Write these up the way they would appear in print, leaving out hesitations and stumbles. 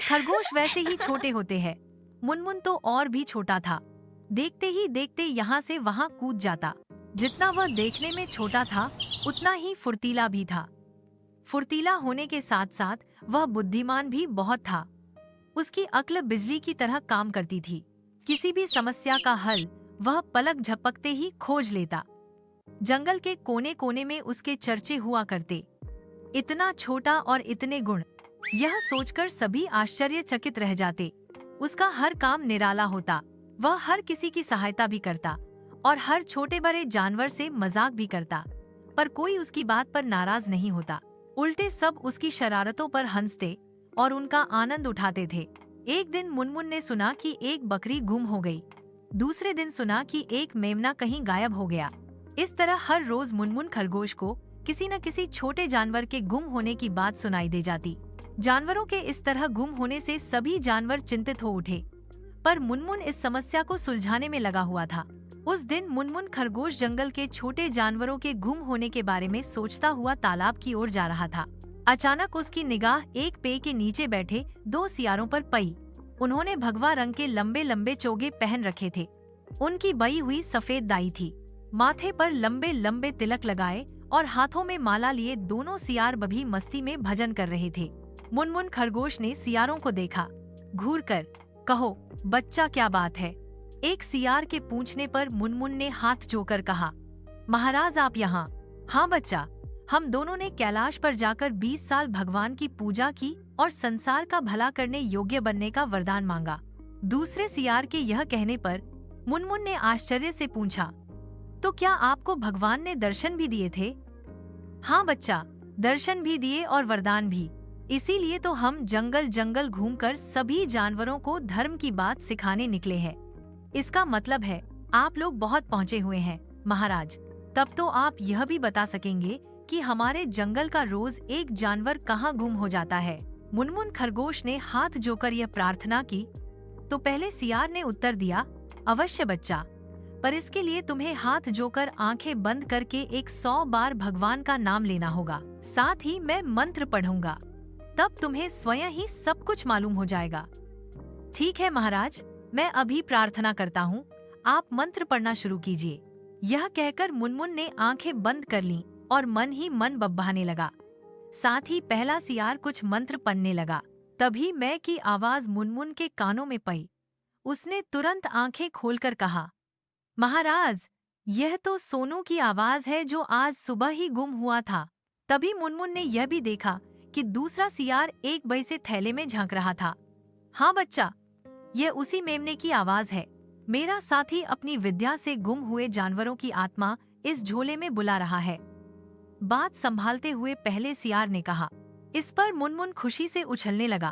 खरगोश वैसे ही छोटे होते हैं। मुनमुन तो और भी छोटा था। देखते ही देखते यहाँ से वहाँ कूद जाता। जितना वह देखने में छोटा था, उतना ही फुर्तीला भी था। फुर्तीला होने के साथ साथ वह बुद्धिमान भी बहुत था। उसकी अक्ल बिजली की तरह काम करती थी। किसी भी समस्या का हल वह पलक झपकते ही खोज लेता। जंगल के कोने कोने में उसके चर्चे हुआ करते। इतना छोटा और इतने गुण, यह सोचकर सभी आश्चर्यचकित रह जाते। उसका हर काम निराला होता। वह हर किसी की सहायता भी करता और हर छोटे बड़े जानवर से मजाक भी करता, पर कोई उसकी बात पर नाराज नहीं होता। उल्टे सब उसकी शरारतों पर हंसते और उनका आनंद उठाते थे। एक दिन मुनमुन ने सुना कि एक बकरी गुम हो गई। दूसरे दिन सुना कि एक मेमना कहीं गायब हो गया। इस तरह हर रोज मुनमुन खरगोश को किसी न किसी छोटे जानवर के गुम होने की बात सुनाई दे जाती। जानवरों के इस तरह गुम होने से सभी जानवर चिंतित हो उठे, पर मुनमुन इस समस्या को सुलझाने में लगा हुआ था। उस दिन मुनमुन खरगोश जंगल के छोटे जानवरों के गुम होने के बारे में सोचता हुआ तालाब की ओर जा रहा था। अचानक उसकी निगाह एक पेड़ के नीचे बैठे दो सियारों पर पई। उन्होंने भगवा रंग के लंबे लंबे चोगे पहन रखे थे। उनकी बई हुई सफेद दाई थी। माथे पर लंबे लंबे तिलक लगाए और हाथों में माला लिए दोनों सियार बभी मस्ती में भजन कर रहे थे। मुनमुन खरगोश ने सियारों को देखा। घूर कर, कहो बच्चा, क्या बात है? एक सियार के पूछने पर मुनमुन ने हाथ जोकर कहा, महाराज आप यहाँ? हाँ बच्चा, हम दोनों ने कैलाश पर जाकर 20 साल भगवान की पूजा की और संसार का भला करने योग्य बनने का वरदान मांगा। दूसरे सियार के यह कहने पर मुनमुन ने आश्चर्य से पूछा, तो क्या आपको भगवान ने दर्शन भी दिए थे? हाँ बच्चा, दर्शन भी दिए और वरदान भी। इसीलिए तो हम जंगल जंगल घूमकर सभी जानवरों को धर्म की बात सिखाने निकले हैं। इसका मतलब है आप लोग बहुत पहुँचे हुए हैं महाराज। तब तो आप यह भी बता सकेंगे कि हमारे जंगल का रोज एक जानवर कहाँ गुम हो जाता है। मुनमुन खरगोश ने हाथ जोकर यह प्रार्थना की तो पहले सियार ने उत्तर दिया, अवश्य बच्चा, पर इसके लिए तुम्हें हाथ जोकर आंखें बंद करके 100 बार भगवान का नाम लेना होगा। साथ ही मैं मंत्र पढ़ूंगा, तब तुम्हें स्वयं ही सब कुछ मालूम हो जाएगा। ठीक है महाराज, मैं अभी प्रार्थना करता हूँ, आप मंत्र पढ़ना शुरू कीजिए। यह कहकर मुनमुन ने आंखें बंद कर लीं और मन ही मन बब्बाने लगा। साथ ही पहला सियार कुछ मंत्र पढ़ने लगा। तभी मैं की आवाज मुनमुन के कानों में पई। उसने तुरंत आंखें खोलकर कहा, महाराज, यह तो सोनू की आवाज है जो आज सुबह ही गुम हुआ था। तभी मुनमुन ने यह भी देखा कि दूसरा सियार एक बई से थैले में झांक रहा था। हाँ बच्चा, यह उसी मेमने की आवाज है। मेरा साथी अपनी विद्या से गुम हुए जानवरों की आत्मा इस झोले में बुला रहा है। बात संभालते हुए पहले सियार ने कहा। इस पर मुनमुन खुशी से उछलने लगा।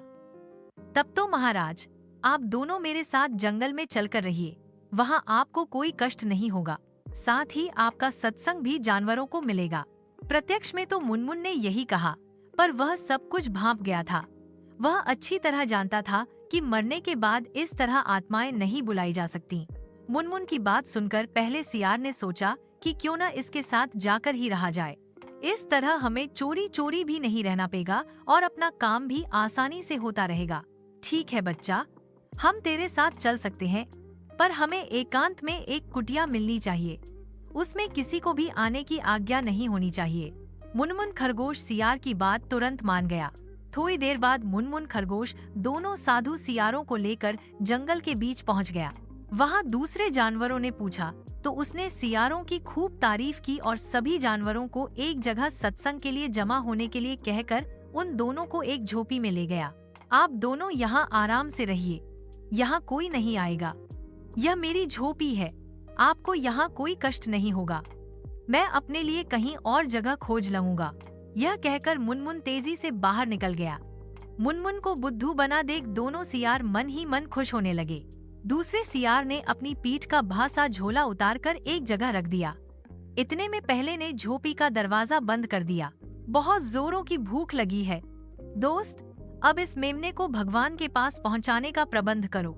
तब तो महाराज, आप दोनों मेरे साथ जंगल में चलकर रहिए। वहाँ आपको कोई कष्ट नहीं होगा। साथ ही आपका सत्संग भी जानवरों को मिलेगा। प्रत्यक्ष में तो मुनमुन ने यही कहा, पर वह सब कुछ भांप गया था। वह अच्छी तरह जानता था कि मरने के बाद इस तरह आत्माएं नहीं बुलाई जा सकती। मुनमुन की बात सुनकर पहले सियार ने सोचा कि क्यों न इसके साथ जाकर ही रहा जाए। इस तरह हमें चोरी चोरी भी नहीं रहना पड़ेगा और अपना काम भी आसानी से होता रहेगा। ठीक है बच्चा, हम तेरे साथ चल सकते हैं, पर हमें एकांत में एक कुटिया मिलनी चाहिए। उसमें किसी को भी आने की आज्ञा नहीं होनी चाहिए। मुनमुन खरगोश सियार की बात तुरंत मान गया। थोड़ी देर बाद मुनमुन खरगोश दोनों साधु सियारों को लेकर जंगल के बीच पहुंच गया। वहां दूसरे जानवरों ने पूछा तो उसने सियारों की खूब तारीफ की और सभी जानवरों को एक जगह सत्संग के लिए जमा होने के लिए कहकर उन दोनों को एक झोपड़ी में ले गया। आप दोनों यहाँ आराम से रहिए, यहाँ कोई नहीं आएगा। यह मेरी झोपड़ी है, आपको यहाँ कोई कष्ट नहीं होगा। मैं अपने लिए कहीं और जगह खोज लूंगा। यह कहकर मुनमुन तेजी से बाहर निकल गया। मुनमुन को बुद्धू बना देख दोनों सियार मन ही मन खुश होने लगे। दूसरे सियार ने अपनी पीठ का भासा झोला उतारकर एक जगह रख दिया। इतने में पहले ने झोपड़ी का दरवाजा बंद कर दिया। बहुत जोरों की भूख लगी है दोस्त, अब इस मेमने को भगवान के पास पहुंचाने का प्रबंध करो।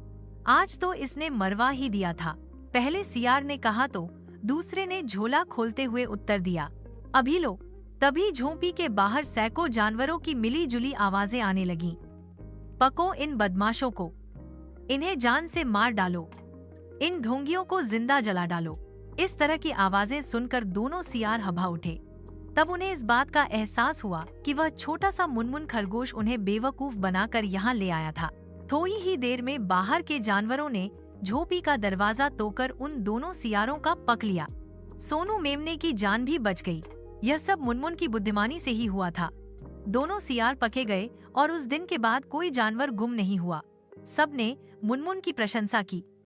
आज तो इसने मरवा ही दिया था। पहले सियार ने कहा तो दूसरे ने झोला खोलते हुए उत्तर दिया, अभी लो। तभी झोंपड़ी के बाहर सैकड़ों जानवरों की मिली जुली आवाजें आने लगीं। पको इन बदमाशों को, इन्हें जान से मार डालो, इन ढोंगियों को जिंदा जला डालो। इस तरह की आवाजें सुनकर दोनों सियार हबा उठे। तब उन्हें इस बात का एहसास हुआ कि वह छोटा सा मुनमुन खरगोश उन्हें बेवकूफ बनाकर यहाँ ले आया था। थोड़ी ही देर में बाहर के जानवरों ने झोपड़ी का दरवाजा तोड़कर उन दोनों सियारों का पक लिया। सोनू मेमने की जान भी बच गई। यह सब मुनमुन की बुद्धिमानी से ही हुआ था। दोनों सियार पके गए और उस दिन के बाद कोई जानवर गुम नहीं हुआ। सबने मुनमुन की प्रशंसा की।